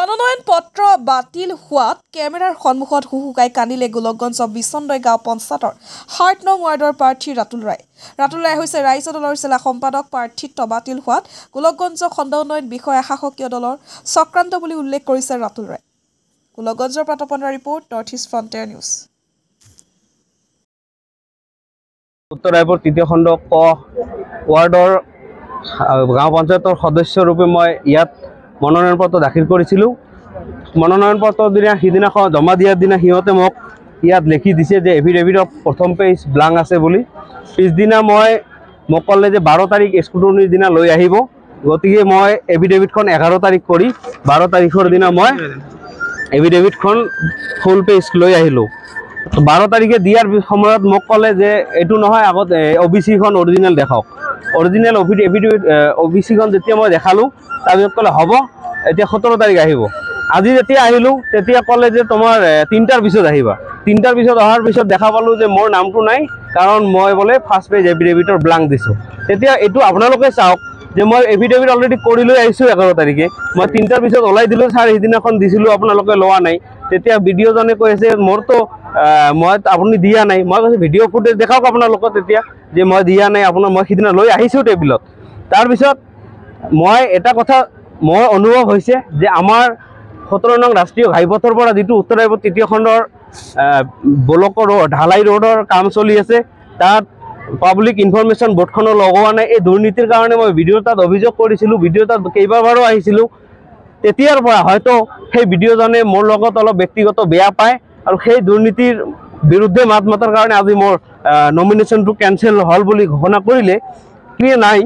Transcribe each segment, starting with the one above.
মনোনয়ন পত্ৰ বাতিল হোৱাত কেমেৰাৰ সন্মুখত হুহুকাই কান্দিলে গোলকগঞ্জ বিচন্দৈ গাঁও পঞ্চায়তৰ ৭ নং ৱাৰ্ডৰ প্ৰাৰ্থী ৰাতুল ৰায়। ৰাতুল ৰায় হৈছে ৰাইজ দলৰ জিলা সম্পাদক। প্ৰাৰ্থীত্ব বাতিল হোৱাত গোলকগঞ্জ খণ্ড উন্নয়ন বিষয়া শাসকীয় দলৰ চক্ৰান্ত বুলি উল্লেখ কৰিছে ৰাতুল ৰায়। গোলকগঞ্জৰ পৰা তপনৰ report, North East Frontier News. Uttar Raipur তৃতীয় খণ্ড ক ৱাৰ্ডৰ গাঁও পঞ্চায়তৰ সদস্যৰূপে মই ইয়াত মনোনয়ন পত্ৰ দাখিল কৰিছিলোঁ। মনোনয়ন পত্ৰৰ সিদিনাখন জমা দিয়াৰ দিনা সিহঁতে মোক ইয়াত লিখি দিছে যে এফিডেভিটৰ প্ৰথম পেজ ব্লাংক আছে বুলি। পিছদিনা মোক ক'লে যে 12 তাৰিখ স্কুটনিৰ দিনা লৈ আহিব। গতিকে মই এফিডেভিটখন 11 তাৰিখ কৰি 12 তাৰিখৰ দিনা মই এফিডেভিটখন ফুল পেজ লৈ আহিলোঁ। 12 তাৰিখে দিয়াৰ সময়ত মোক ক'লে যে এইটো নহয়, আগত OBC-খন অৰিজিনেল দেখাওক। অৰিজিনেল এফিডেভিট OBC-খন যেতিয়া মই দেখালোঁ, তাৰপিছত ক'লে হ'ব, এতিয়া 17 তাৰিখ আহিব। আজি যেতিয়া আহিলোঁ তেতিয়া ক'লে যে তোমাৰ 3টাৰ পিছত আহিবা। 3টাৰ পিছত অহাৰ পিছত দেখা পালোঁ যে মোৰ নামটো নাই, কাৰণ মই বোলে ফাৰ্ষ্ট পেজ এফিডেভিটৰ ব্লাংক দিছোঁ। তেতিয়া এইটো আপোনালোকে চাওক যে মই এফিডেভিট অলৰেডি কৰি লৈ আহিছোঁ 11 তাৰিখে। মই 3টাৰ পিছত ওলাই দিলোঁ, ছাৰ সিদিনাখন দিছিলোঁ আপোনালোকে লোৱা নাই। তেতিয়া ভিডিঅ'জনে কৈ আছে মোৰতো আপুনি দিয়া নাই। মই কৈছোঁ ভিডিঅ' ফুটেজ দেখাওক আপোনালোকক তেতিয়া যে মই দিয়া নাই, মই সিদিনা লৈ আহিছোঁ টেবুলত। তাৰপিছত মই এটা কথা মোৰ অনুভৱ হৈছে যে আমাৰ 17 নং ৰাষ্ট্ৰীয় ঘাইপথৰ পৰা যিটো উত্তৰ ৰায়পুৰ তৃতীয় খণ্ডৰ ব্লকৰ ঢালাই ৰোডৰ কাম চলি আছে, তাত পাব্লিক ইনফৰমেশ্যন বোৰ্ডখনো লগোৱা নাই। এই দুৰ্নীতিৰ কাৰণে মই ভিডিঅ' তাত অভিযোগ কৰিছিলোঁ, ভিডিঅ' তাত কেইবাবাৰো আহিছিলোঁ। তেতিয়াৰ পৰা হয়তো সেই ভিডিঅ'জনে মোৰ লগত অলপ ব্যক্তিগত বেয়া পায় আৰু সেই দুৰ্নীতিৰ বিৰুদ্ধে মাত মাতাৰ কাৰণে আজি মোৰ নমিনেশ্যনটো কেঞ্চেল হ'ল বুলি ঘোষণা কৰিলে। কি নাই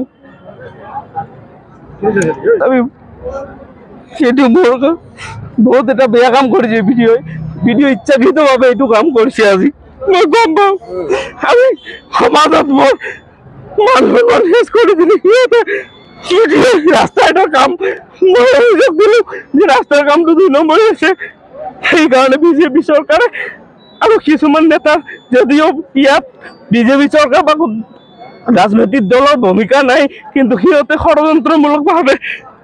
সেইটো মোৰ বহুত এটা বেয়া কাম কৰিছে। ভিডিঅ' ইচ্ছাকৃতভাৱে এইটো কাম কৰিছে। আজি মই গম পাওঁ আমি সমাজত মোৰ মানুহৰ শেষ কৰি দিলে। সিহঁতে ৰাস্তাৰ কাম মই অভিযোগ দিলোঁ যে ৰাস্তাৰ কামটো 2 নম্বৰ হৈছে। সেইকাৰণে বিজেপি চৰকাৰে আৰু কিছুমান নেতাৰ, যদিও ইয়াত বিজেপি চৰকাৰ বা ৰাজনৈতিক দলৰ ভূমিকা নাই, কিন্তু সিহঁতে ষড়যন্ত্ৰমূলকভাৱে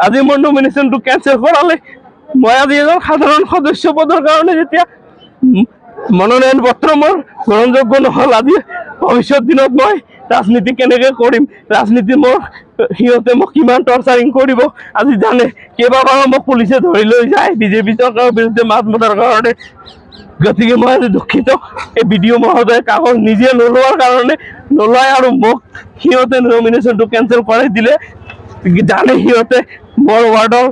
আজি মোৰ নমিনেশ্যনটো কেঞ্চেল কৰালে। মই আজি এজন সাধাৰণ সদস্য পদৰ কাৰণে যেতিয়া মনোনয়ন পত্ৰ মোৰ গ্ৰহণযোগ্য নহ'ল, আজি ভৱিষ্যত দিনত মই ৰাজনীতি কেনেকৈ কৰিম, ৰাজনীতি সিহঁতে মোক কিমান টৰ্চাৰিং কৰিব আজি জানে। কেইবাবাৰো মোক পুলিচে ধৰি লৈ যায় বিজেপি চৰকাৰৰ বিৰুদ্ধে মাত মতাৰ কাৰণে। গতিকে মই আজি দুখিত। এই ভিডিঅ' মহোদয় কাগজ নিজে নোলোৱাৰ কাৰণে নোলাই আৰু মোক সিহঁতে নমিনেশ্যনটো কেঞ্চেল কৰাই দিলে। জানে সিহঁতে মোৰ ৱাৰ্ডৰ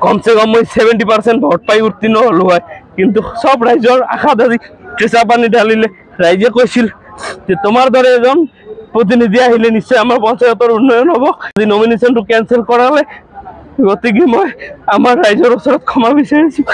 কমচে কম মই 70% ভোট পাই উত্তীৰ্ণ হ'লোঁ হয়, কিন্তু চব ৰাইজৰ আশাত আজি কেঁচা পানী ঢালিলে। ৰাইজে কৈছিল যে তোমাৰ দৰে এজন প্ৰতিনিধি আহিলে নিশ্চয় আমাৰ পঞ্চায়তৰ উন্নয়ন হ'ব। আজি নমিনেশ্যনটো কেঞ্চেল কৰালে। গতিকে মই আমাৰ ৰাইজৰ ওচৰত ক্ষমা বিচাৰিছোঁ।